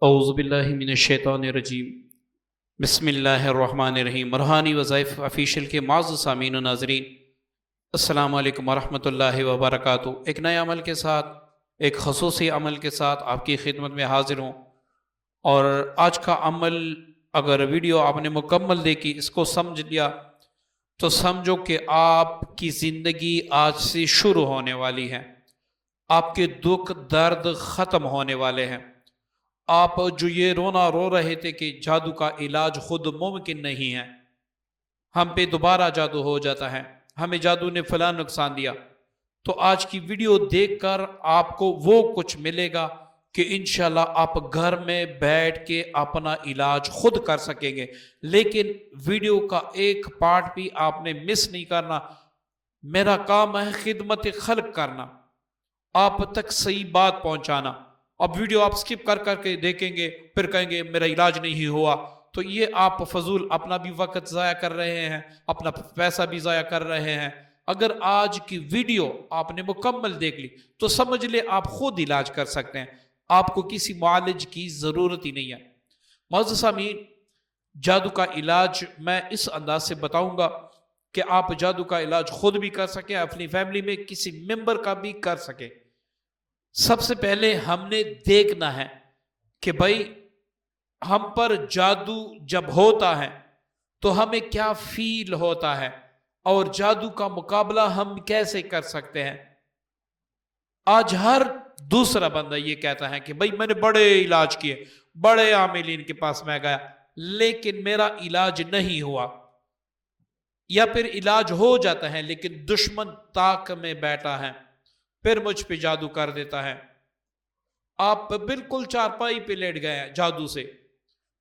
اعوذ باللہ من الشیطان الرجیم بسم اللہ الرحمن الرحیم روحانی وظائف آفیشیل کے معزز سامعین و ناظرین، السلام علیکم ورحمۃ اللہ وبرکاتہ۔ ایک نئے عمل کے ساتھ، ایک خصوصی عمل کے ساتھ آپ کی خدمت میں حاضر ہوں، اور آج کا عمل اگر ویڈیو آپ نے مکمل دیکھی، اس کو سمجھ لیا تو سمجھو کہ آپ کی زندگی آج سے شروع ہونے والی ہے۔ آپ کے دکھ درد ختم ہونے والے ہیں۔ آپ جو یہ رونا رو رہے تھے کہ جادو کا علاج خود ممکن نہیں ہے، ہم پہ دوبارہ جادو ہو جاتا ہے، ہمیں جادو نے فلاں نقصان دیا، تو آج کی ویڈیو دیکھ کر آپ کو وہ کچھ ملے گا کہ انشاءاللہ آپ گھر میں بیٹھ کے اپنا علاج خود کر سکیں گے۔ لیکن ویڈیو کا ایک پارٹ بھی آپ نے مس نہیں کرنا۔ میرا کام ہے خدمت خلق کرنا، آپ تک صحیح بات پہنچانا۔ اب ویڈیو آپ سکپ کر کے دیکھیں گے، پھر کہیں گے میرا علاج نہیں ہوا، تو یہ آپ فضول اپنا بھی وقت ضائع کر رہے ہیں، اپنا پیسہ بھی ضائع کر رہے ہیں۔ اگر آج کی ویڈیو آپ نے مکمل دیکھ لی تو سمجھ لے آپ خود علاج کر سکتے ہیں، آپ کو کسی معالج کی ضرورت ہی نہیں ہے۔ معزز سامعین، جادو کا علاج میں اس انداز سے بتاؤں گا کہ آپ جادو کا علاج خود بھی کر سکیں، اپنی فیملی میں کسی ممبر کا بھی کر سکیں۔ سب سے پہلے ہم نے دیکھنا ہے کہ بھائی ہم پر جادو جب ہوتا ہے تو ہمیں کیا فیل ہوتا ہے، اور جادو کا مقابلہ ہم کیسے کر سکتے ہیں۔ آج ہر دوسرا بندہ یہ کہتا ہے کہ بھائی میں نے بڑے علاج کیے، بڑے عاملین کے پاس میں گیا، لیکن میرا علاج نہیں ہوا، یا پھر علاج ہو جاتا ہے لیکن دشمن طاق میں بیٹھا ہے، پھر مجھ پہ جادو کر دیتا ہے۔ آپ بالکل چارپائی پہ لیٹ گئے ہیں جادو سے،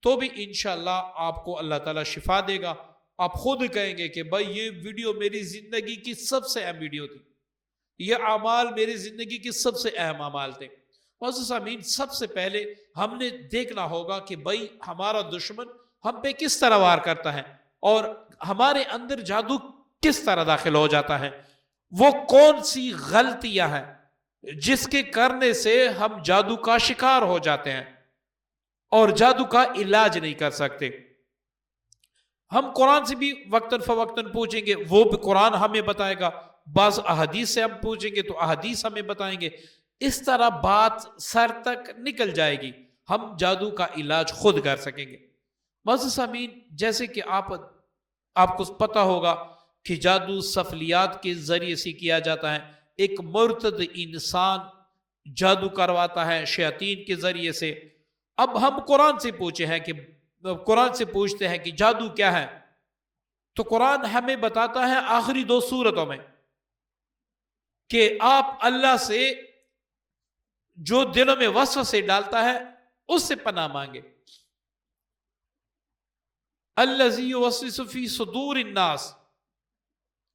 تو بھی انشاءاللہ آپ کو اللہ تعالیٰ شفا دے گا۔ آپ خود کہیں گے کہ بھائی یہ ویڈیو میری زندگی کی سب سے اہم ویڈیو تھی، یہ اعمال میری زندگی کی سب سے اہم اعمال تھے۔ معزز سامعین، سب سے پہلے ہم نے دیکھنا ہوگا کہ بھائی ہمارا دشمن ہم پہ کس طرح وار کرتا ہے، اور ہمارے اندر جادو کس طرح داخل ہو جاتا ہے، وہ کون سی غلطیاں ہیں جس کے کرنے سے ہم جادو کا شکار ہو جاتے ہیں اور جادو کا علاج نہیں کر سکتے۔ ہم قرآن سے بھی وقتاً فوقتاً پوچھیں گے، وہ بھی قرآن ہمیں بتائے گا، بعض احادیث سے ہم پوچھیں گے تو احادیث ہمیں بتائیں گے۔ اس طرح بات سر تک نکل جائے گی، ہم جادو کا علاج خود کر سکیں گے۔ معزز سامعین، جیسے کہ آپ کو پتہ ہوگا کہ جادو سفلیات کے ذریعے سے کیا جاتا ہے۔ ایک مرتد انسان جادو کرواتا ہے شیاطین کے ذریعے سے۔ اب ہم قرآن سے پوچھتے ہیں کہ جادو کیا ہے، تو قرآن ہمیں بتاتا ہے آخری دو سورتوں میں کہ آپ اللہ سے جو دلوں میں وسوسے ڈالتا ہے اس سے پناہ مانگے۔ الذی یوسوس فی صدور الناس،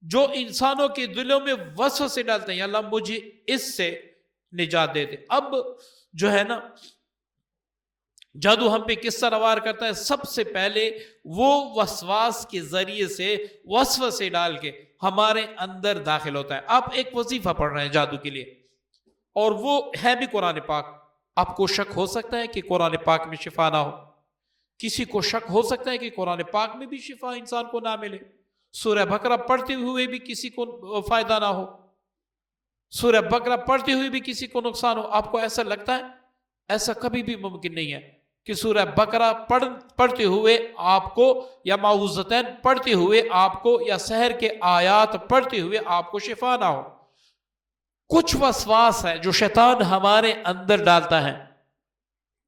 جو انسانوں کے دلوں میں وسوسے ڈالتے ہیں، یا اللہ مجھے اس سے نجات دے دے۔ اب جو ہے نا، جادو ہم پہ کس طرح وار کرتا ہے؟ سب سے پہلے وہ وسواس کے ذریعے سے وسوسے ڈال کے ہمارے اندر داخل ہوتا ہے۔ آپ ایک وظیفہ پڑھ رہے ہیں جادو کے لیے، اور وہ ہے بھی قرآن پاک۔ آپ کو شک ہو سکتا ہے کہ قرآن پاک میں شفا نہ ہو، کسی کو شک ہو سکتا ہے کہ قرآن پاک میں بھی شفا انسان کو نہ ملے، سورہ بقرہ پڑھتے ہوئے بھی کسی کو فائدہ نہ ہو، سورہ بقرہ پڑھتے ہوئے بھی کسی کو نقصان ہو۔ آپ کو ایسا لگتا ہے؟ ایسا کبھی بھی ممکن نہیں ہے کہ سورہ بقرہ پڑھتے ہوئے آپ کو، یا معوذتین پڑھتے ہوئے آپ کو، یا سحر کے آیات پڑھتے ہوئے آپ کو شفا نہ ہو۔ کچھ وسواس ہے جو شیطان ہمارے اندر ڈالتا ہے،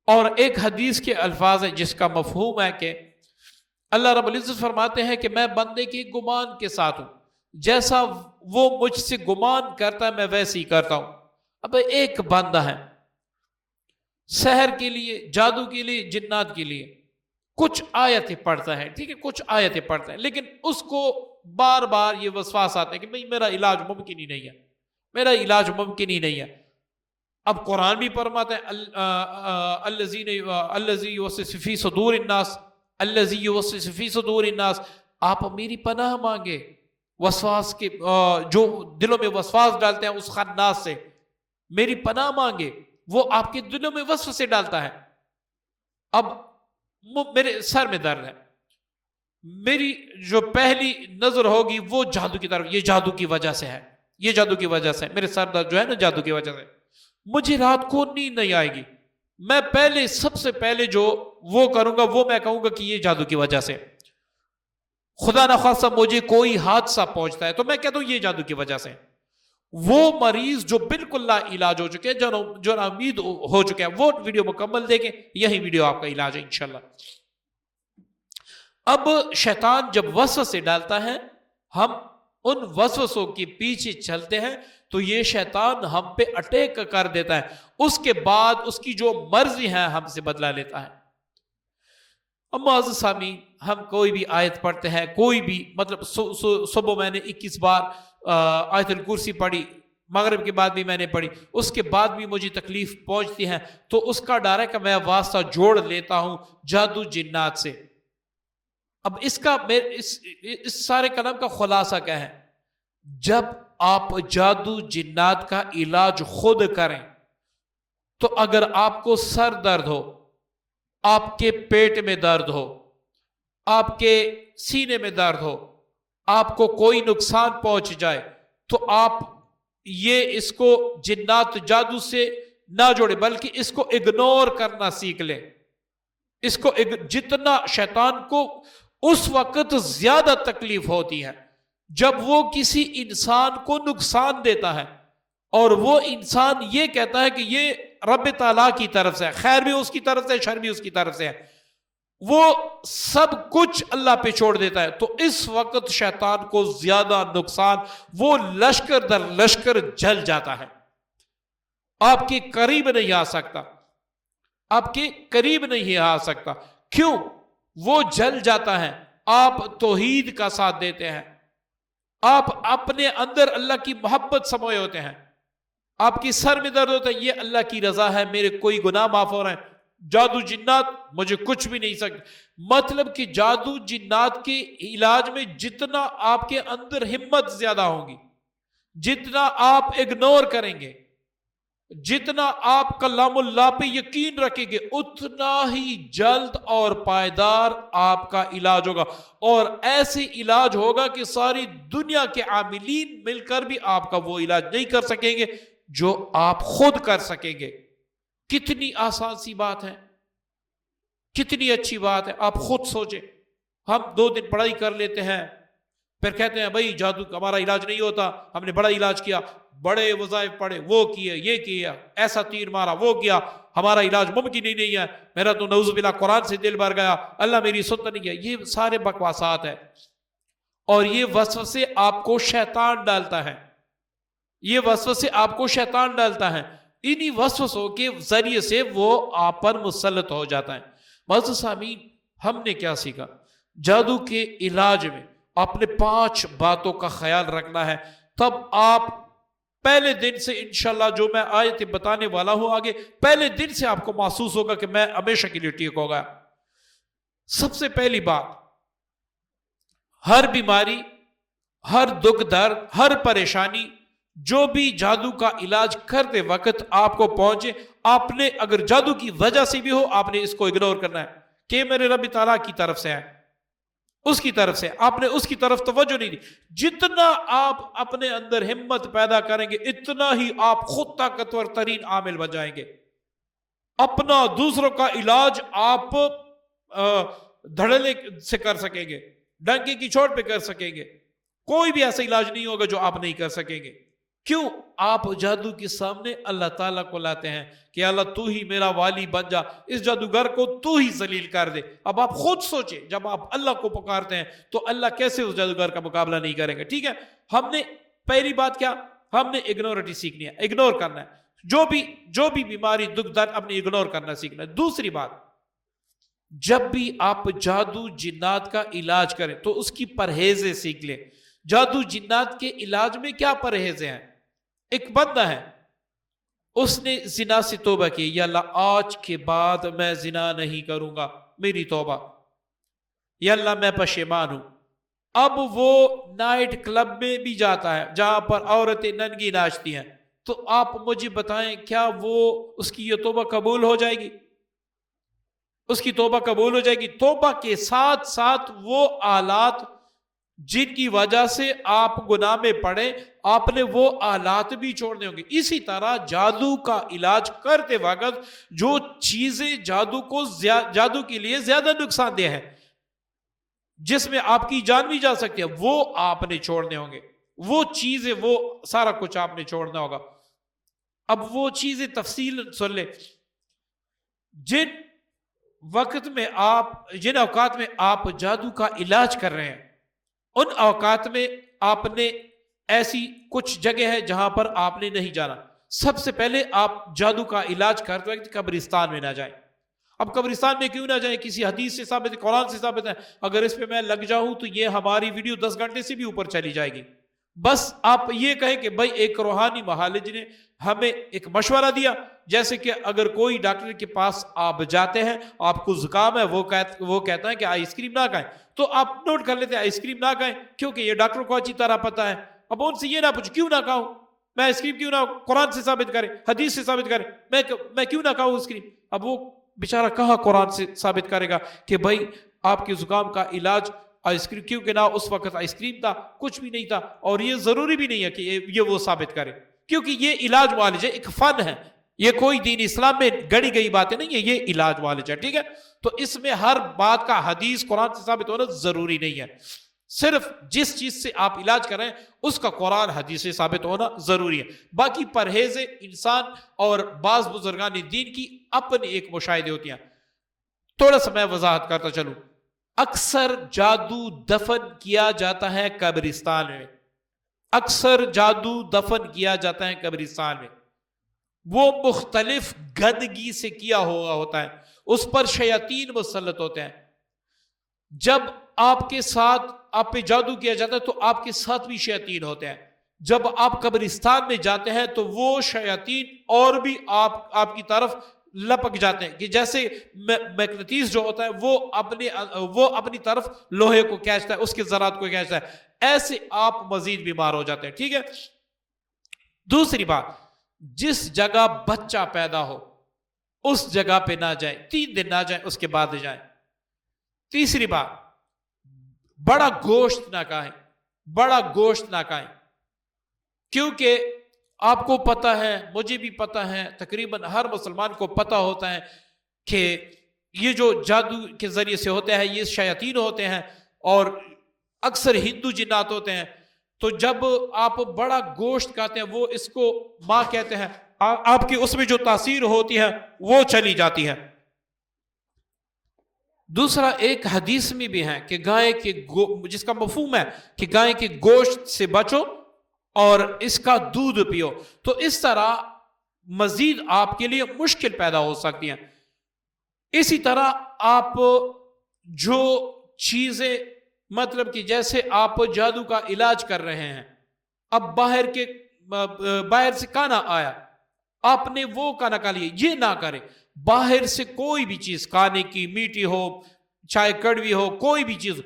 اور ایک حدیث کے الفاظ ہیں جس کا مفہوم ہے کہ اللہ رب العزت فرماتے ہیں کہ میں بندے کے گمان کے ساتھ ہوں، جیسا وہ مجھ سے گمان کرتا ہے میں ویسے ہی کرتا ہوں۔ اب ایک بندہ ہے سحر کے لیے، جادو کے لیے، جنات کے لیے کچھ آیتیں پڑھتا ہے، ٹھیک ہے، کچھ آیتیں پڑھتا ہے، لیکن اس کو بار بار یہ وسواس آتا ہے کہ بھئی میرا علاج ممکن ہی نہیں ہے، میرا علاج ممکن ہی نہیں ہے۔ اب قرآن بھی فرماتا ہے الذی یوسوس فی صدور الناس، الذی یوسوس فی صدور الناس، آپ میری پناہ مانگے وسواس کے، جو دلوں میں وسواس ڈالتے ہیں اس خناس سے، میری پناہ مانگے، وہ آپ کے دلوں میں وسوسے ڈالتا ہے۔ اب میرے سر میں درد ہے، میری جو پہلی نظر ہوگی وہ جادو کی طرف، یہ جادو کی وجہ سے ہے، یہ جادو کی وجہ سے، میرے سر درد جو ہے نا جادو کی وجہ سے، مجھے رات کو نیند نہیں آئے گی، میں پہلے سب سے پہلے جو وہ کروں گا وہ میں کہوں گا کہ یہ جادو کی وجہ سے، خدا نخواستہ مجھے کوئی حادثہ پہنچتا ہے تو میں کہتا ہوں یہ جادو کی وجہ سے۔ وہ مریض جو بالکل لا علاج ہو چکے ہیں، جو امید ہو چکے ہیں، وہ ویڈیو مکمل دیکھیں، یہی ویڈیو آپ کا علاج ہے انشاءاللہ۔ اب شیطان جب وسوسے ڈالتا ہے، ہم ان وسوسوں کے پیچھے چلتے ہیں تو یہ شیطان ہم پہ اٹیک کر دیتا ہے، اس کے بعد اس کی جو مرضی ہے ہم سے بدلا لیتا ہے۔ اب معزز سامعین، ہم کوئی بھی آیت پڑھتے ہیں، کوئی بھی مطلب صبح میں نے 21 بار آیت الکرسی پڑھی، مغرب کے بعد بھی میں نے پڑھی، اس کے بعد بھی مجھے تکلیف پہنچتی ہے تو اس کا ڈر ہے کہ میں واسطہ جوڑ لیتا ہوں جادو جنات سے۔ اب اس سارے کلام کا خلاصہ کیا ہے؟ جب آپ جادو جنات کا علاج خود کریں تو اگر آپ کو سر درد ہو، آپ کے پیٹ میں درد ہو، آپ کے سینے میں درد ہو، آپ کو کوئی نقصان پہنچ جائے تو آپ اس کو جنات جادو سے نہ جوڑے بلکہ اس کو اگنور کرنا سیکھ لیں۔ اس کو جتنا شیطان کو اس وقت زیادہ تکلیف ہوتی ہے جب وہ کسی انسان کو نقصان دیتا ہے اور وہ انسان یہ کہتا ہے کہ یہ رب تعالیٰ کی طرف سے ہے، خیر بھی اس کی طرف سے، شر بھی اس کی طرف سے ہے، وہ سب کچھ اللہ پہ چھوڑ دیتا ہے، تو اس وقت شیطان کو زیادہ نقصان، وہ لشکر در لشکر جل جاتا ہے، آپ کے قریب نہیں آ سکتا، آپ کے قریب نہیں آ سکتا۔ کیوں؟ وہ جل جاتا ہے۔ آپ توحید کا ساتھ دیتے ہیں، آپ اپنے اندر اللہ کی محبت سموئے ہوتے ہیں، آپ کی سر میں درد ہوتا ہے، یہ اللہ کی رضا ہے، میرے کوئی گناہ معاف ہو رہے ہیں، جادو جنات مجھے کچھ بھی نہیں سکتے۔ مطلب کہ جادو جنات کے علاج میں جتنا آپ کے اندر ہمت زیادہ ہوگی، جتنا آپ اگنور کریں گے، جتنا آپ کلام اللہ پہ یقین رکھیں گے، اتنا ہی جلد اور پائیدار آپ کا علاج ہوگا، اور ایسے علاج ہوگا کہ ساری دنیا کے عاملین مل کر بھی آپ کا وہ علاج نہیں کر سکیں گے جو آپ خود کر سکیں گے۔ کتنی آسان سی بات ہے، کتنی اچھی بات ہے، آپ خود سوچیں۔ ہم 2 دن پڑھائی کر لیتے ہیں، پھر کہتے ہیں بھائی جادو ہمارا علاج نہیں ہوتا، ہم نے بڑا علاج کیا، بڑے وظائف پڑھے، وہ کیے، یہ کیا، ایسا تیر مارا، وہ کیا، ہمارا علاج ممکن ہی نہیں ہے، میرا تو نعوذ باللہ قرآن سے دل بھر گیا، اللہ میری سنت نہیں ہے۔ یہ سارے بکواسات ہیں، اور یہ وسوسے آپ کو شیطان ڈالتا ہے، یہ وسوسے آپ کو شیطان ڈالتا ہے، انہی وسوسوں کے ذریعے سے وہ آپ پر مسلط ہو جاتا ہے۔ معزز سامعین، ہم نے کیا سیکھا؟ جادو کے علاج میں آپ نے 5 باتوں کا خیال رکھنا ہے، تب آپ پہلے دن سے انشاءاللہ جو میں آیتیں بتانے والا ہوں آگے، پہلے دن سے آپ کو محسوس ہوگا کہ میں ہمیشہ کے لیے ٹھیک ہو گیا۔ سب سے پہلی بات، ہر بیماری، ہر دکھ درد، ہر پریشانی جو بھی جادو کا علاج کرتے وقت آپ کو پہنچے، آپ نے اگر جادو کی وجہ سے بھی ہو، آپ نے اس کو اگنور کرنا ہے کہ میرے رب تعالیٰ کی طرف سے ہے، اس کی طرف سے، آپ نے اس کی طرف توجہ نہیں دی۔ جتنا آپ اپنے اندر ہمت پیدا کریں گے اتنا ہی آپ خود طاقتور ترین عامل بن جائیں گے۔ اپنا دوسروں کا علاج آپ دھڑلے سے کر سکیں گے، ڈنکے کی چوٹ پہ کر سکیں گے، کوئی بھی ایسا علاج نہیں ہوگا جو آپ نہیں کر سکیں گے۔ کیوں؟ آپ جادو کے سامنے اللہ تعالیٰ کو لاتے ہیں کہ اللہ تو ہی میرا والی بن جا، اس جادوگر کو تو ہی ذلیل کر دے۔ اب آپ خود سوچیں، جب آپ اللہ کو پکارتے ہیں تو اللہ کیسے اس جادوگر کا مقابلہ نہیں کریں گے؟ ٹھیک ہے، ہم نے پہلی بات کیا؟ ہم نے اگنورٹی سیکھنی ہے، اگنور کرنا ہے، جو بھی بیماری دکھ درد اپنے اگنور کرنا سیکھنا ہے۔ دوسری بات، جب بھی آپ جادو جنات کا علاج کریں تو اس کی پرہیزیں سیکھ لیں۔ جادو جنات کے علاج میں کیا پرہیزیں ہیں؟ ایک بندہ ہے، اس نے زنا سے توبہ کی، یا اللہ آج کے بعد میں زنا نہیں کروں گا، میری توبہ، یا اللہ میں پشیمان ہوں۔ اب وہ نائٹ کلب میں بھی جاتا ہے جہاں پر عورتیں ننگی ناچتی ہیں، تو آپ مجھے بتائیں کیا وہ اس کی یہ توبہ قبول ہو جائے گی؟ اس کی توبہ قبول ہو جائے گی۔ توبہ کے ساتھ ساتھ وہ آلات جن کی وجہ سے آپ گناہ میں پڑے، آپ نے وہ آلات بھی چھوڑنے ہوں گے۔ اسی طرح جادو کا علاج کرتے وقت جو چیزیں جادو کے لیے زیادہ نقصان دہ ہے، جس میں آپ کی جان بھی جا سکتی ہے، وہ آپ نے چھوڑنے ہوں گے۔ وہ چیزیں، وہ سارا کچھ آپ نے چھوڑنا ہوگا۔ اب وہ چیزیں تفصیل سن لیں۔ جن اوقات میں آپ جادو کا علاج کر رہے ہیں، ان اوقات میں آپ نے ایسی کچھ جگہ ہے جہاں پر آپ نے نہیں جانا۔ سب سے پہلے آپ جادو کا علاج کرتے وقت قبرستان میں نہ جائیں۔ اب قبرستان میں کیوں نہ جائیں؟ کسی حدیث سے ثابت ہے، قرآن سے ثابت ہے۔ اگر اس پہ میں لگ جاؤں تو یہ ہماری ویڈیو 10 گھنٹے سے بھی اوپر چلی جائے گی۔ بس آپ یہ کہیں کہ بھائی ایک روحانی معالج نے ہمیں ایک مشورہ دیا، جیسے کہ اگر کوئی ڈاکٹر کے پاس آپ جاتے ہیں، آپ کو زکام ہے، وہ کہتا ہے کہ آئس کریم نہ کھائیں، تو آپ نوٹ کر لیتے ہیں آئس کریم نہ کھائیں، کیونکہ یہ ڈاکٹر کو اچھی طرح پتا ہے۔ اب ان سے یہ نہ پوچھ کیوں نہ کھاؤں میں آئس کریم، کیوں نہ؟ قرآن سے ثابت کرے، حدیث سے ثابت کرے، میں کیوں نہ کھاؤں آئس کریم؟ اب وہ بیچارہ کہاں قرآن سے ثابت کرے گا کہ بھائی آپ کے زکام کا علاج آئس کریم، کیونکہ نہ اس وقت آئس کریم تھا، کچھ بھی نہیں تھا، اور یہ ضروری بھی نہیں ہے کہ یہ وہ ثابت کرے، کیونکہ یہ علاج معالج ہے، ایک فن ہے، یہ کوئی دین اسلام میں گڑی گئی باتیں نہیں ہے، یہ علاج معالج ہے، ٹھیک ہے؟ تو اس میں ہر بات کا حدیث قرآن سے ثابت ہونا ضروری نہیں ہے، صرف جس چیز سے آپ علاج کریں اس کا قرآن حدیث سے ثابت ہونا ضروری ہے۔ باقی پرہیز انسان اور بعض بزرگان دین کی اپنی ایک مشاہدے ہوتی ہیں۔ تھوڑا سا میں وضاحت کرتا چلوں۔ اکثر جادو دفن کیا جاتا ہے قبرستان میں، اکثر جادو دفن کیا جاتا ہے قبرستان میں۔ وہ مختلف گندگی سے کیا ہوا ہوتا ہے، اس پر شیاطین مسلط ہوتے ہیں۔ جب آپ کے ساتھ آپ پہ جادو کیا جاتا ہے تو آپ کے ساتھ بھی شیاطین ہوتے ہیں۔ جب آپ قبرستان میں جاتے ہیں تو وہ شیاطین اور بھی آپ کی طرف لپک جاتے ہیں، کہ جیسے میگنیٹیز جو ہوتا ہے وہ اپنی طرف لوہے کو کھینچتا ہے، اس کے ذرات کو کھینچتا ہے، ایسے آپ مزید بیمار ہو جاتے ہیں، ٹھیک ہے؟ دوسری بات، جس جگہ بچہ پیدا ہو اس جگہ پہ نہ جائیں، 3 دن نہ جائیں، اس کے بعد جائیں۔ تیسری بات، بڑا گوشت نہ کھائیں، بڑا گوشت نہ کھائیں، کیونکہ آپ کو پتہ ہے، مجھے بھی پتہ ہے، تقریباً ہر مسلمان کو پتہ ہوتا ہے کہ یہ جو جادو کے ذریعے سے ہوتے ہیں یہ شیاطین ہوتے ہیں اور اکثر ہندو جنات ہوتے ہیں۔ تو جب آپ بڑا گوشت کھاتے ہیں، وہ اس کو ماں کہتے ہیں، آپ کی اس میں جو تاثیر ہوتی ہے وہ چلی جاتی ہے۔ دوسرا، ایک حدیث میں بھی ہے کہ گائے کے جس کا مفہوم ہے کہ گائے کے گوشت سے بچو اور اس کا دودھ پیو، تو اس طرح مزید آپ کے لیے مشکل پیدا ہو سکتی ہیں۔ اسی طرح آپ جو چیزیں، مطلب کہ جیسے آپ جادو کا علاج کر رہے ہیں، اب باہر سے کھانا آیا، آپ نے وہ کھانا کھا لیا، یہ نہ کریں۔ باہر سے کوئی بھی چیز کھانے کی، میٹھی ہو چاہے کڑوی ہو، کوئی بھی چیز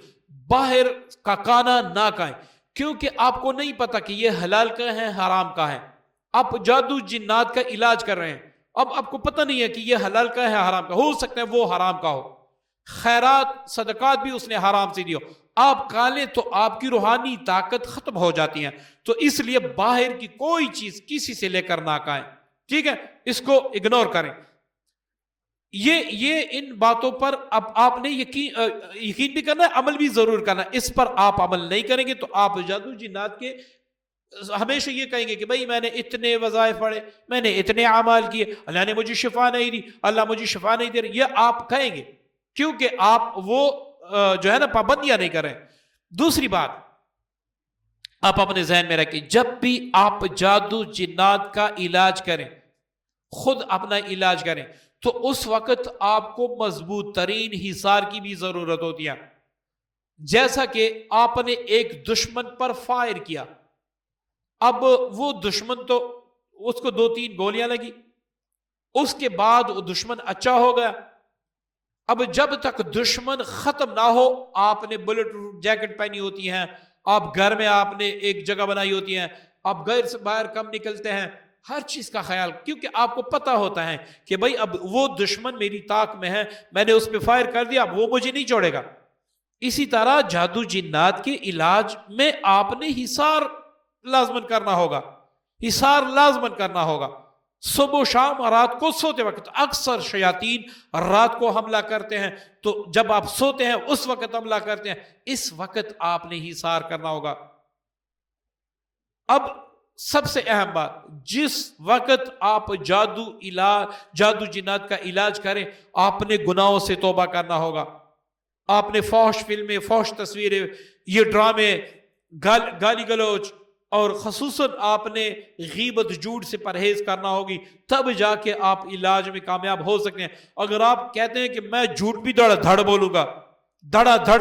باہر کا کھانا نہ کھائیں، کیونکہ آپ کو نہیں پتا کہ یہ حلال کا ہے حرام کا ہے۔ آپ جادو جنات کا علاج کر رہے ہیں، اب آپ کو پتہ نہیں ہے کہ یہ حلال کا ہے حرام کا، ہو سکتا ہے وہ حرام کا ہو، خیرات صدقات بھی اس نے حرام سے دی ہو، آپ کھا لیں تو آپ کی روحانی طاقت ختم ہو جاتی ہے۔ تو اس لیے باہر کی کوئی چیز کسی سے لے کر نہ کھائیں، ٹھیک ہے؟ اس کو اگنور کریں۔ یہ ان باتوں پر اب آپ نے یقین بھی کرنا ہے، عمل بھی ضرور کرنا ہے۔ اس پر آپ عمل نہیں کریں گے تو آپ جادو جنات کے ہمیشہ یہ کہیں گے کہ بھائی میں نے اتنے وظائف پڑھے، میں نے اتنے اعمال کیے، اللہ نے مجھے شفا نہیں دی، اللہ مجھے شفا نہیں دے رہی، یہ آپ کہیں گے کیونکہ آپ وہ جو ہے نا پابندیاں نہیں کر رہے۔ دوسری بات آپ اپنے ذہن میں رکھیں، جب بھی آپ جادو جنات کا علاج کریں، خود اپنا علاج کریں، تو اس وقت آپ کو مضبوط ترین حصار کی بھی ضرورت ہوتی ہے۔ جیسا کہ آپ نے ایک دشمن پر فائر کیا، اب وہ دشمن تو اس کو 2-3 گولیاں لگی، اس کے بعد وہ دشمن اچھا ہو گیا۔ اب جب تک دشمن ختم نہ ہو، آپ نے بلٹ پروف جیکٹ پہنی ہوتی ہیں، آپ گھر میں آپ نے ایک جگہ بنائی ہوتی ہے، آپ گھر سے باہر کم نکلتے ہیں، ہر چیز کا خیال، کیونکہ آپ کو پتہ ہوتا ہے کہ بھائی اب وہ دشمن میری طاق میں ہے، میں نے اس پہ فائر کر دیا، اب وہ مجھے نہیں چھوڑے گا۔ اسی طرح جادو جنات کے علاج میں آپ نے حصار لازمن کرنا ہوگا، حصار لازمن کرنا ہوگا۔ صبح و شام رات کو سوتے وقت اکثر شیاطین رات کو حملہ کرتے ہیں، تو جب آپ سوتے ہیں اس وقت حملہ کرتے ہیں، اس وقت آپ نے حصار کرنا ہوگا۔ اب سب سے اہم بات، جس وقت آپ جادو جنات کا علاج کریں، آپ نے گناہوں سے توبہ کرنا ہوگا۔ آپ نے فحش فلمیں، فحش تصویریں، یہ ڈرامے، گالی گلوچ، اور خصوصاً آپ نے غیبت جھوٹ سے پرہیز کرنا ہوگی، تب جا کے آپ علاج میں کامیاب ہو سکتے ہیں۔ اگر آپ کہتے ہیں کہ میں جھوٹ بھی دھڑا دھڑ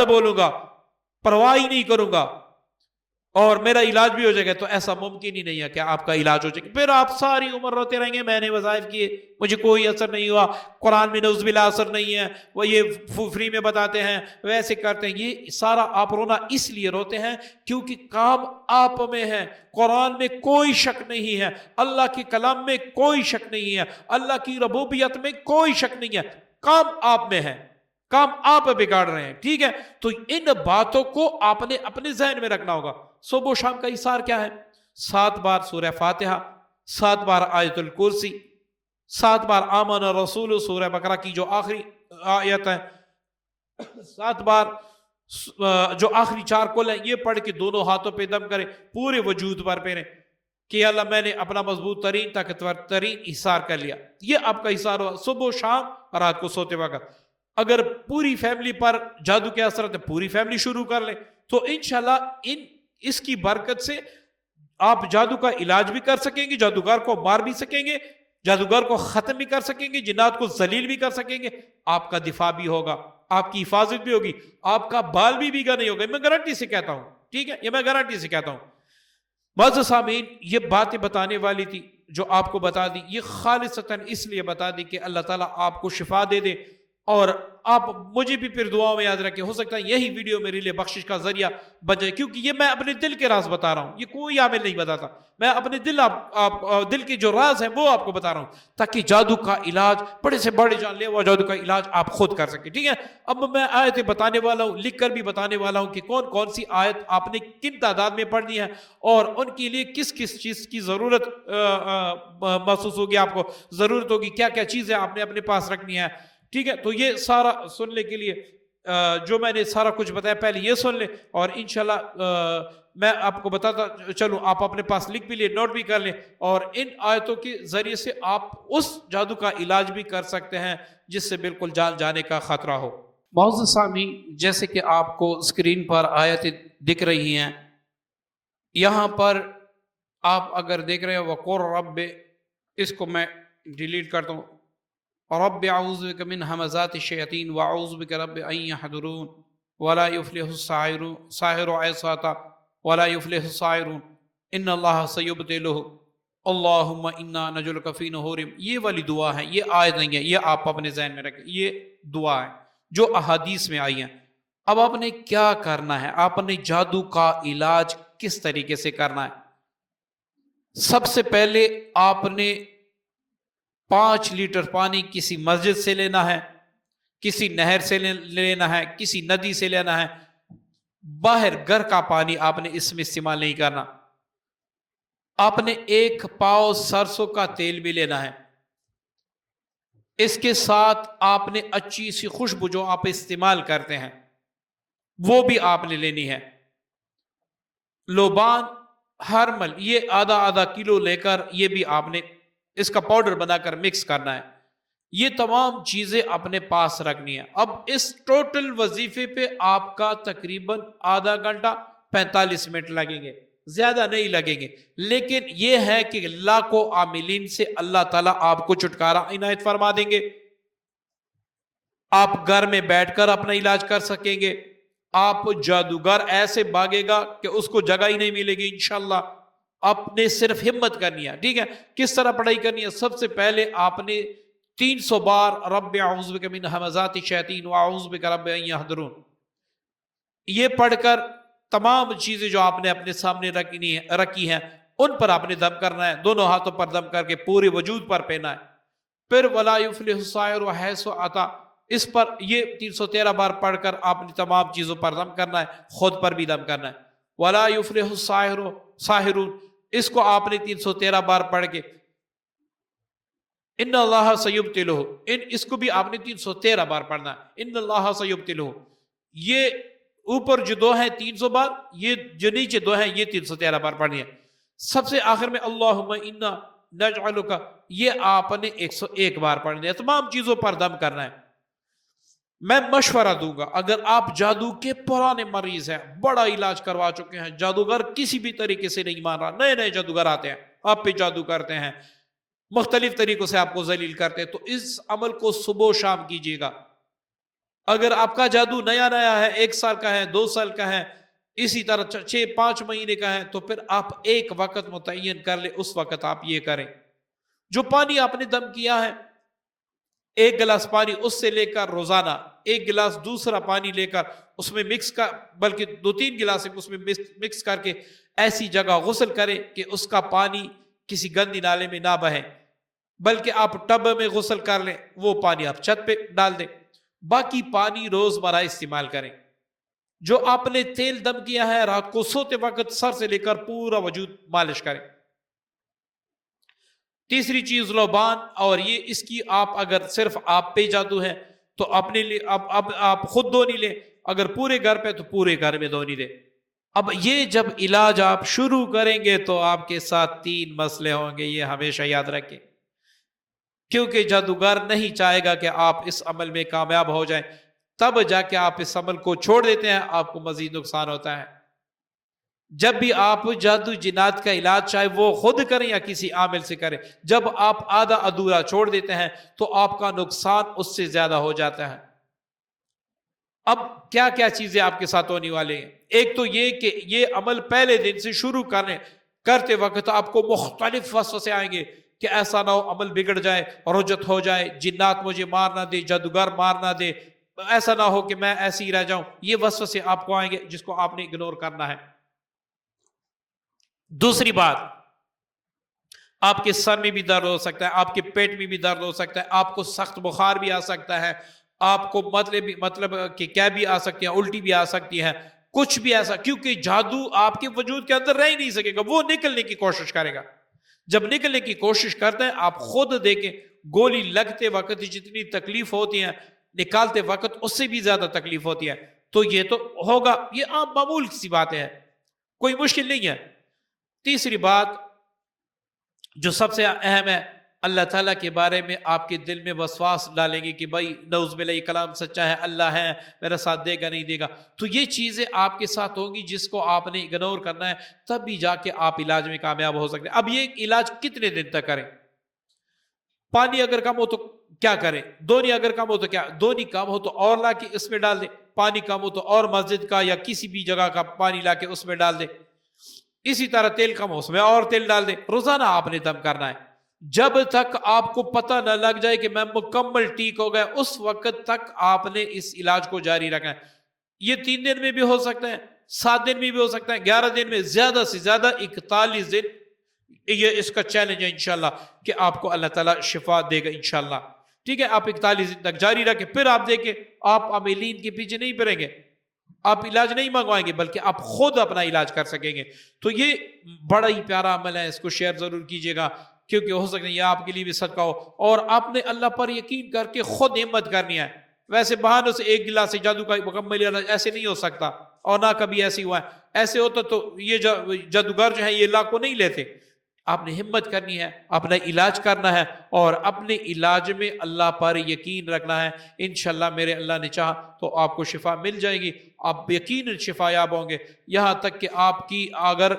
بولوں گا، پرواہ ہی نہیں کروں گا اور میرا علاج بھی ہو جائے گا، تو ایسا ممکن ہی نہیں ہے کہ آپ کا علاج ہو جائے گا۔ پھر آپ ساری عمر روتے رہیں گے، میں نے وظائف کیے مجھے کوئی اثر نہیں ہوا، قرآن میں نعوذ باللہ اثر نہیں ہے، وہ یہ فری میں بتاتے ہیں، ویسے کرتے ہیں۔ یہ سارا آپ رونا اس لیے روتے ہیں کیونکہ کام آپ میں ہے۔ قرآن میں کوئی شک نہیں ہے، اللہ کے کلام میں کوئی شک نہیں ہے، اللہ کی ربوبیت میں کوئی شک نہیں ہے، کام آپ میں ہے، کام آپ بگاڑ رہے ہیں، ٹھیک ہے؟ تو ان باتوں کو آپ نے اپنے ذہن میں رکھنا ہوگا۔ صبح و شام کا حصار کیا ہے؟ 7 بار سورہ فاتحہ، 7 بار آیت الکرسی، 7 بار آمن الرسول سورہ بقرہ کی جو آخری آیت ہے، 7 بار جو آخری 4 کل ہیں، یہ پڑھ کے دونوں ہاتھوں پہ دم کریں، پورے وجود پر پھیریں کہ اللہ میں نے اپنا مضبوط ترین طاقتور ترین حصار کر لیا۔ یہ آپ کا حصار ہوا صبح و شام رات کو سوتے وقت۔ اگر پوری فیملی پر جادو کے اثرات ہے، پوری فیملی شروع کر لیں، تو انشاءاللہ اس کی برکت سے آپ جادو کا علاج بھی کر سکیں گے، جادوگر کو مار بھی سکیں گے، جادوگر کو ختم بھی کر سکیں گے، جنات کو ذلیل بھی کر سکیں گے، آپ کا دفاع بھی ہوگا، آپ کی حفاظت بھی ہوگی، آپ کا بال بھی بھیگا نہیں ہوگا۔ میں گارنٹی سے کہتا ہوں، ٹھیک ہے، یہ میں گارنٹی سے کہتا ہوں۔ معزز سامعین، یہ باتیں بتانے والی تھی جو آپ کو بتا دی، یہ خالصتاً اس لیے بتا دی کہ اللہ تعالیٰ آپ کو شفا دے دے، اور آپ مجھے بھی پھر دعاؤں میں یاد رکھیں۔ ہو سکتا ہے یہی ویڈیو میرے لیے بخشش کا ذریعہ بن جائے، کیونکہ یہ میں اپنے دل کے راز بتا رہا ہوں، یہ کوئی عامل نہیں بتاتا، میں اپنے دل کے جو راز ہیں وہ آپ کو بتا رہا ہوں، تاکہ جادو کا علاج، بڑے سے بڑے جان لیوا جادو کا علاج آپ خود کر سکیں، ٹھیک ہے؟ اب میں آیتیں بتانے والا ہوں، لکھ کر بھی بتانے والا ہوں کہ کون کون سی آیت آپ نے کن تعداد میں پڑھنی ہے، اور ان کے لیے کس کس چیز کی ضرورت محسوس ہوگی، آپ کو ضرورت ہوگی، کیا کیا چیزیں آپ نے اپنے پاس رکھنی ہے، ٹھیک ہے؟ تو یہ سارا سننے کے لیے جو میں نے سارا کچھ بتایا، پہلے یہ سن لیں، اور انشاءاللہ میں آپ کو بتاتا چلوں، آپ اپنے پاس لکھ بھی لیں، نوٹ بھی کر لیں، اور ان آیتوں کے ذریعے سے آپ اس جادو کا علاج بھی کر سکتے ہیں جس سے بالکل جان جانے کا خطرہ ہو۔ معزز سامعین، جیسے کہ آپ کو اسکرین پر آیتیں دکھ رہی ہیں، یہاں پر آپ اگر دیکھ رہے ہیں وَقُلْ رَبِّ، اس کو میں ڈیلیٹ کرتا ہوں، رب اعوذ بک من ہمزات الشیاطین واعوذ بک رب ان یحضرون ولا یفلح الساحر عصاتا ولا یفلح الساحرون ان اللہ سیبطلہ اللہم انا نجعلک فی نحورہم۔ یہ والی دعا ہے، یہ آیت نہیں ہے، یہ آپ اپنے ذہن میں رکھیں، یہ دعا ہے جو احادیث میں آئی ہیں۔ اب آپ نے کیا کرنا ہے، آپ نے جادو کا علاج کس طریقے سے کرنا ہے؟ سب سے پہلے آپ نے 5 لیٹر پانی کسی مسجد سے لینا ہے، کسی نہر سے لینا ہے، کسی ندی سے لینا ہے، باہر گھر کا پانی آپ نے اس میں استعمال نہیں کرنا۔ آپ نے 1 پاؤ سرسوں کا تیل بھی لینا ہے، اس کے ساتھ آپ نے اچھی سی خوشبو جو آپ استعمال کرتے ہیں وہ بھی آپ نے لینی ہے، لوبان، ہرمل، یہ آدھا کلو لے کر یہ بھی آپ نے اس کا پاؤڈر بنا کر مکس کرنا ہے۔ یہ تمام چیزیں اپنے پاس رکھنی ہے۔ اب اس ٹوٹل وظیفے پہ آپ کا تقریباً آدھا گھنٹہ 45 منٹ لگیں گے، زیادہ نہیں لگیں گے، لیکن یہ ہے کہ لاکھوں عاملین سے اللہ تعالیٰ آپ کو چھٹکارا عنایت فرما دیں گے۔ آپ گھر میں بیٹھ کر اپنا علاج کر سکیں گے، آپ جادوگر ایسے بھاگے گا کہ اس کو جگہ ہی نہیں ملے گی انشاءاللہ۔ آپ نے صرف ہمت کرنی ہے، ٹھیک ہے؟ کس طرح پڑھائی کرنی ہے؟ سب سے پہلے آپ نے 300 بار رب اعوذ بک من ہمزات الشیاطین واعوذ بک رب ان یحضرون یہ پڑھ کر تمام چیزیں جو آپ نے اپنے سامنے رکھی ہیں ان پر آپ نے دم کرنا ہے، دونوں ہاتھوں پر دم کر کے پورے وجود پر پہنا ہے۔ پھر وَلَا يُفْلِحُ السَّاحِرُ حَيْثُ أَتَى، اس پر یہ 313 بار پڑھ کر آپ نے تمام چیزوں پر دم کرنا ہے، خود پر بھی دم کرنا ہے۔ وَلَا يُفْلِحُ السَّاحِرُ، اس کو آپ نے 313 بار پڑھ کے ان اللہ سیبطلہ، اس کو بھی آپ نے 313 بار پڑھنا ہے، ان اللہ سیبطلہ۔ یہ اوپر جو دو ہیں 300 بار، یہ جو نیچے دو ہیں یہ 313 بار پڑھنی ہے۔ سب سے آخر میں اللہم انا نجعلک، یہ آپ نے 101 بار پڑھنی ہے۔ تمام چیزوں پر دم کرنا ہے۔ میں مشورہ دوں گا، اگر آپ جادو کے پرانے مریض ہیں، بڑا علاج کروا چکے ہیں، جادوگر کسی بھی طریقے سے نہیں مان رہا، نئے نئے جادوگر آتے ہیں آپ پہ جادو کرتے ہیں، مختلف طریقوں سے آپ کو ذلیل کرتے ہیں، تو اس عمل کو صبح و شام کیجیے گا۔ اگر آپ کا جادو نیا نیا ہے، 1 سال کا ہے، 2 سال کا ہے، اسی طرح 6-5 مہینے کا ہے، تو پھر آپ ایک وقت متعین کر لیں، اس وقت آپ یہ کریں۔ جو پانی آپ نے دم کیا ہے، 1 گلاس پانی اس سے لے کر روزانہ 1 گلاس دوسرا پانی لے کر اس میں مکس کر، بلکہ 2-3 گلاس اس میں مکس کر کے ایسی جگہ غسل کریں کہ اس کا پانی کسی گندی نالے میں نہ بہے، بلکہ آپ ٹب میں غسل کر لیں، وہ پانی آپ چھت پہ ڈال دیں، باقی پانی روزمرہ استعمال کریں۔ جو آپ نے تیل دم کیا ہے، رات کو سوتے وقت سر سے لے کر پورا وجود مالش کریں۔ تیسری چیز لوبان، اور یہ اس کی آپ اگر صرف آپ پہ جادو ہے تو اپنے لیے آپ خود دھونی لیں، اگر پورے گھر پہ تو پورے گھر میں دھونی دیں۔ اب یہ جب علاج آپ شروع کریں گے تو آپ کے ساتھ 3 مسئلے ہوں گے، یہ ہمیشہ یاد رکھیں، کیونکہ جادوگر نہیں چاہے گا کہ آپ اس عمل میں کامیاب ہو جائیں، تب جا کے آپ اس عمل کو چھوڑ دیتے ہیں، آپ کو مزید نقصان ہوتا ہے۔ جب بھی آپ جادو جنات کا علاج چاہے وہ خود کریں یا کسی عامل سے کریں، جب آپ آدھا ادھورا چھوڑ دیتے ہیں تو آپ کا نقصان اس سے زیادہ ہو جاتا ہے۔ اب کیا کیا چیزیں آپ کے ساتھ ہونے والے ہیں؟ ایک تو یہ کہ یہ عمل پہلے دن سے شروع کرتے وقت آپ کو مختلف وسوسے آئیں گے کہ ایسا نہ ہو عمل بگڑ جائے، رجت ہو جائے، جنات مجھے مار نہ دے، جادوگر مار نہ دے، ایسا نہ ہو کہ میں ایسے ہی رہ جاؤں۔ یہ وسوسے آپ کو آئیں گے جس کو آپ نے اگنور کرنا ہے۔ دوسری بات، آپ کے سر میں بھی درد ہو سکتا ہے، آپ کے پیٹ میں بھی درد ہو سکتا ہے، آپ کو سخت بخار بھی آ سکتا ہے، آپ کو مطلب کہ کیا بھی آ سکتی ہے، الٹی بھی آ سکتی ہے، کچھ بھی ایسا، کیونکہ جادو آپ کے وجود کے اندر رہ ہی نہیں سکے گا، وہ نکلنے کی کوشش کرے گا۔ جب نکلنے کی کوشش کرتے ہیں، آپ خود دیکھیں، گولی لگتے وقت جتنی تکلیف ہوتی ہے، نکالتے وقت اس سے بھی زیادہ تکلیف ہوتی ہے، تو یہ تو ہوگا، یہ عام معمول سی بات ہے، کوئی مشکل نہیں ہے۔ تیسری بات جو سب سے اہم ہے، اللہ تعالیٰ کے بارے میں آپ کے دل میں وسواس ڈالیں گے کہ بھائی نعوذ باللہ یہ کلام سچا ہے، اللہ ہے، میرا ساتھ دے گا نہیں دے گا، تو یہ چیزیں آپ کے ساتھ ہوں گی جس کو آپ نے اگنور کرنا ہے، تب بھی جا کے آپ علاج میں کامیاب ہو سکتے ہیں۔ اب یہ علاج کتنے دن تک کریں؟ پانی اگر کم ہو تو کیا کریں؟ دونی اگر کم ہو تو کیا؟ دونی کم ہو تو اور لا کے اس میں ڈال دیں، پانی کم ہو تو اور مسجد کا یا کسی بھی جگہ کا پانی لا کے اس میں ڈال دیں، اسی طرح تیل کم ہو اس میں اور تیل ڈال دیں۔ روزانہ آپ نے دم کرنا ہے جب تک آپ کو پتہ نہ لگ جائے کہ میں مکمل ٹھیک ہو گیا، اس وقت تک آپ نے اس علاج کو جاری رکھنا ہے۔ یہ 3 دن میں بھی ہو سکتا ہے، 7 دن میں بھی ہو سکتا ہے، 11 دن میں، زیادہ سے زیادہ 41 دن، یہ اس کا چیلنج ہے انشاءاللہ کہ آپ کو اللہ تعالیٰ شفا دے گا انشاءاللہ۔ ٹھیک ہے، آپ 41 دن تک جاری رکھیں، پھر آپ دیکھیں آپ عاملین کے پیچھے نہیں پڑیں گے، آپ علاج نہیں منگوائیں گے، بلکہ آپ خود اپنا علاج کر سکیں گے۔ تو یہ بڑا ہی پیارا عمل ہے، اس کو شیئر ضرور کیجئے گا، کیونکہ ہو سکتا ہے یہ آپ کے لیے بھی صدقہ ہو، اور آپ نے اللہ پر یقین کر کے خود ہمت کرنی ہے۔ ویسے بہانوں سے 1 گلاس جادو کا مکمل علاج ایسے نہیں ہو سکتا، اور نہ کبھی ایسے ہوا ہے، ایسے ہوتا تو یہ جادوگر جو ہیں یہ لاکھ کو نہیں لیتے۔ آپ نے ہمت کرنی ہے، اپنا علاج کرنا ہے، اور اپنے علاج میں اللہ پر یقین رکھنا ہے۔ انشاءاللہ میرے اللہ نے چاہا تو آپ کو شفا مل جائے گی، آپ یقیناً شفا یاب ہوں گے، یہاں تک کہ آپ کی اگر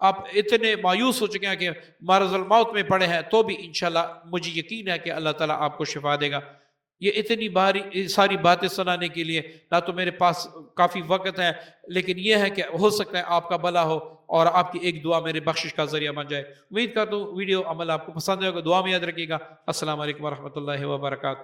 آپ اتنے مایوس ہو چکے ہیں کہ مرض الموت میں پڑے ہیں تو بھی انشاءاللہ مجھے یقین ہے کہ اللہ تعالیٰ آپ کو شفا دے گا۔ یہ اتنی ساری باتیں سنانے کے لیے نہ تو میرے پاس کافی وقت ہے، لیکن یہ ہے کہ ہو سکتا ہے آپ کا بھلا ہو اور آپ کی ایک دعا میرے بخشش کا ذریعہ بن جائے۔ امید کرتا ہوں ویڈیو عمل آپ کو پسند ہوگا، دعا میں یاد رکھیے گا۔ السلام علیکم ورحمۃ اللہ وبرکاتہ۔